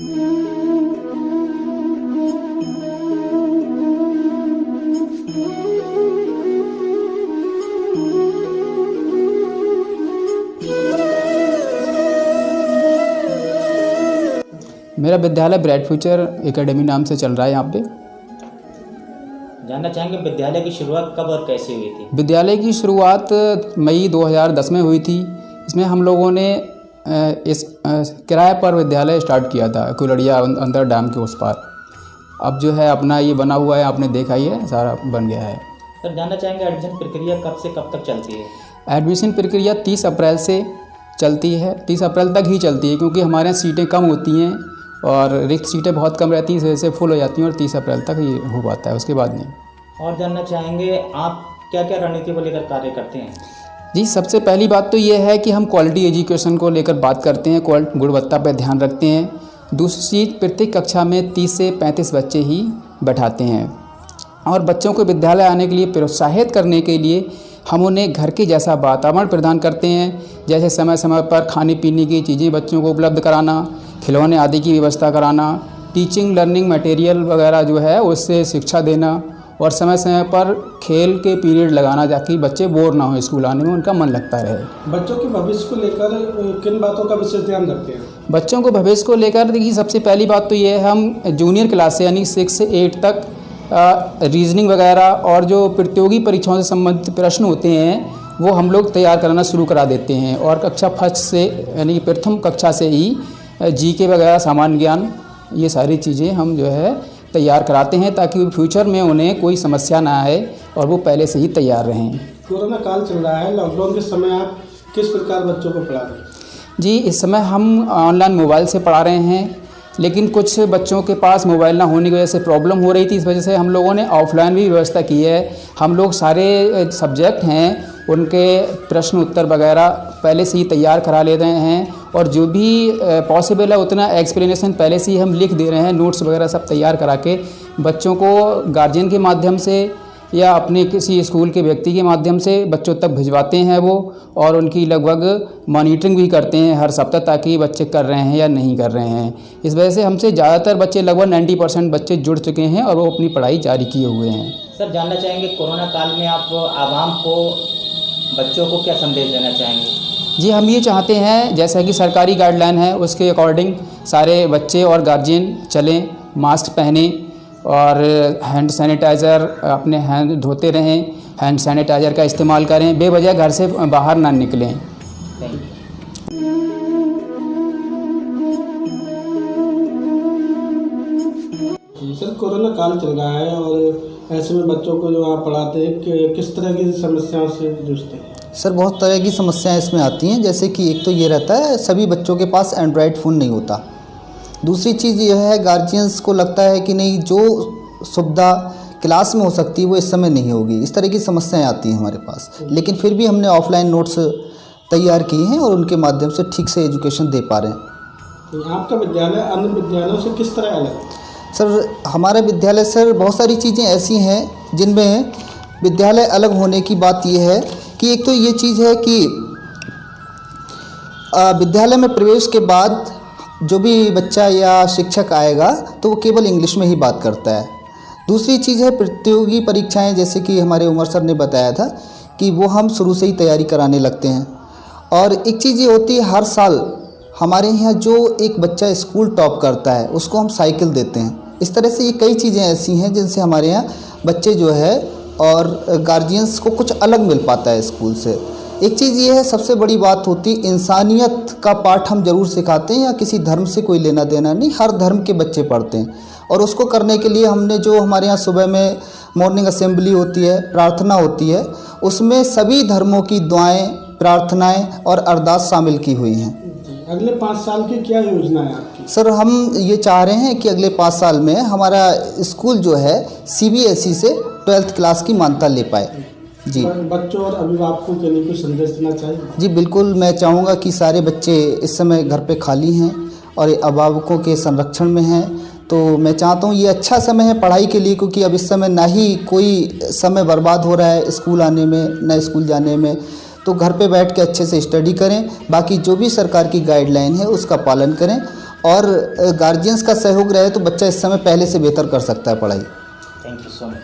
मेरा विद्यालय bright future academy नाम से चल रहा है यहाँ पे। जानना चाहेंगे विद्यालय की शुरुआत कब और कैसे हुई थी? विद्यालय की शुरुआत मई 2010 में हुई थी। इसमें हम लोगों ने इस किराए पर विद्यालय स्टार्ट किया था कुलड़िया अंदर डैम के उस पार। अब जो है अपना ये बना हुआ है, आपने देखा ही है, सारा बन गया है। सर जानना चाहेंगे एडमिशन प्रक्रिया कब से कब तक चलती है? एडमिशन प्रक्रिया 30 अप्रैल से चलती है, 30 अप्रैल तक ही चलती है, क्योंकि हमारे यहाँ सीटें कम होती हैं और रिक्त सीटें बहुत कम रहती हैं, इस वजह से फुल हो जाती हैं और 30 अप्रैल तक ये हो पाता है, उसके बाद नहीं। और जानना चाहेंगे आप क्या क्या रणनीति को लेकर कार्य करते हैं? जी, सबसे पहली बात तो ये है कि हम क्वालिटी एजुकेशन को लेकर बात करते हैं, गुणवत्ता पर ध्यान रखते हैं। दूसरी चीज़, प्रत्येक कक्षा में 30 से 35 बच्चे ही बैठाते हैं और बच्चों को विद्यालय आने के लिए प्रोत्साहित करने के लिए हम उन्हें घर के जैसा वातावरण प्रदान करते हैं, जैसे समय समय पर खाने पीने की चीज़ें बच्चों को उपलब्ध कराना, खिलौने आदि की व्यवस्था कराना, टीचिंग लर्निंग मटेरियल वगैरह जो है उससे शिक्षा देना और समय समय पर खेल के पीरियड लगाना, ताकि बच्चे बोर ना हो, स्कूल आने में उनका मन लगता रहे। बच्चों के भविष्य को लेकर किन बातों का विशेष ध्यान रखते हैं? बच्चों को भविष्य को लेकर देखिए, सबसे पहली बात तो ये है, हम जूनियर क्लास से यानी 6 से 8 तक रीजनिंग वगैरह और जो प्रतियोगी परीक्षाओं से संबंधित प्रश्न होते हैं वो हम लोग तैयार करना शुरू करा देते हैं और कक्षा फर्स्ट से यानी प्रथम कक्षा से ही जीके वगैरह, सामान्य ज्ञान, ये सारी चीज़ें हम जो है तैयार कराते हैं ताकि फ्यूचर में उन्हें कोई समस्या ना आए और वो पहले से ही तैयार रहें। कोरोना काल चल रहा है, लॉकडाउन के समय आप किस प्रकार बच्चों को पढ़ा रहे हैं? जी, इस समय हम ऑनलाइन मोबाइल से पढ़ा रहे हैं, लेकिन कुछ बच्चों के पास मोबाइल ना होने की वजह से प्रॉब्लम हो रही थी। इस वजह से हम लोगों ने ऑफलाइन भी व्यवस्था की है। हम लोग सारे सब्जेक्ट हैं उनके प्रश्न उत्तर वगैरह पहले से ही तैयार करा ले रहे हैं और जो भी पॉसिबल है उतना एक्सप्लेनेशन पहले से ही हम लिख दे रहे हैं, नोट्स वगैरह सब तैयार करा के बच्चों को गार्जियन के माध्यम से या अपने किसी स्कूल के व्यक्ति के माध्यम से बच्चों तक भिजवाते हैं वो, और उनकी लगभग मॉनिटरिंग भी करते हैं हर सप्ताह, ताकि बच्चे कर रहे हैं या नहीं कर रहे हैं। इस वजह से हमसे ज़्यादातर बच्चे, लगभग 90% बच्चे जुड़ चुके हैं और वो अपनी पढ़ाई जारी किए हुए हैं। सर जानना चाहेंगे कोरोना काल में आप आवाम को, बच्चों को क्या संदेश देना चाहेंगे? जी, हम ये चाहते हैं जैसा कि सरकारी गाइडलाइन है उसके अकॉर्डिंग सारे बच्चे और गार्जियन चलें, मास्क पहने और हैंड सैनिटाइज़र अपने हैंड धोते रहें, हैंड सैनिटाइज़र का इस्तेमाल करें, बेवजह घर से बाहर ना निकलें। सर कोरोना काल चल रहा है और ऐसे में बच्चों को जो आप पढ़ाते हैं किस तरह की समस्याओं से जूझते हैं? सर बहुत तरह की समस्याएं इसमें आती हैं, जैसे कि एक तो ये रहता है सभी बच्चों के पास एंड्रॉयड फ़ोन नहीं होता। दूसरी चीज़ यह है गार्जियंस को लगता है कि नहीं, जो सुविधा क्लास में हो सकती है वो इस समय नहीं होगी। इस तरह की समस्याएं आती हैं हमारे पास, लेकिन फिर भी हमने ऑफलाइन नोट्स तैयार किए हैं और उनके माध्यम से ठीक से एजुकेशन दे पा रहे हैं। तो आपका विद्यालय अन्य विद्यालयों से किस तरह अलग है? सर हमारा विद्यालय सर बहुत सारी चीज़ें ऐसी हैं जिनमें विद्यालय अलग होने की बात यह है कि एक तो ये चीज़ है कि विद्यालय में प्रवेश के बाद जो भी बच्चा या शिक्षक आएगा तो वो केवल इंग्लिश में ही बात करता है। दूसरी चीज़ है प्रतियोगी परीक्षाएं, जैसे कि हमारे उमर सर ने बताया था कि वो हम शुरू से ही तैयारी कराने लगते हैं। और एक चीज़ ये होती है, हर साल हमारे यहाँ जो एक बच्चा स्कूल टॉप करता है उसको हम साइकिल देते हैं। इस तरह से ये कई चीज़ें ऐसी हैं जिनसे हमारे यहाँ बच्चे जो है और गार्जियंस को कुछ अलग मिल पाता है स्कूल से। एक चीज़ ये है, सबसे बड़ी बात होती इंसानियत का पाठ हम ज़रूर सिखाते हैं, या किसी धर्म से कोई लेना देना नहीं, हर धर्म के बच्चे पढ़ते हैं। और उसको करने के लिए हमने जो हमारे यहाँ सुबह में मॉर्निंग असेंबली होती है, प्रार्थना होती है, उसमें सभी धर्मों की दुआएं, प्रार्थनाएं और अरदास शामिल की हुई हैं। अगले 5 साल की क्या योजना है आपकी? सर हम ये चाह रहे हैं कि अगले 5 साल में हमारा स्कूल जो है CBSE से 12th क्लास की मान्यता ले पाए। जी, बच्चों और अभिभावकों के लिए कुछ संदेश देना चाहिए? जी बिल्कुल, मैं चाहूँगा कि सारे बच्चे इस समय घर पे खाली हैं और अभिभावकों के संरक्षण में हैं, तो मैं चाहता हूँ ये अच्छा समय है पढ़ाई के लिए, क्योंकि अब इस समय ना ही कोई समय बर्बाद हो रहा है स्कूल आने में, ना स्कूल जाने में। तो घर पे बैठ के अच्छे से स्टडी करें, बाकी जो भी सरकार की गाइडलाइन है उसका पालन करें और गार्जियंस का सहयोग रहे तो बच्चा इस समय पहले से बेहतर कर सकता है पढ़ाई। Thank you so much.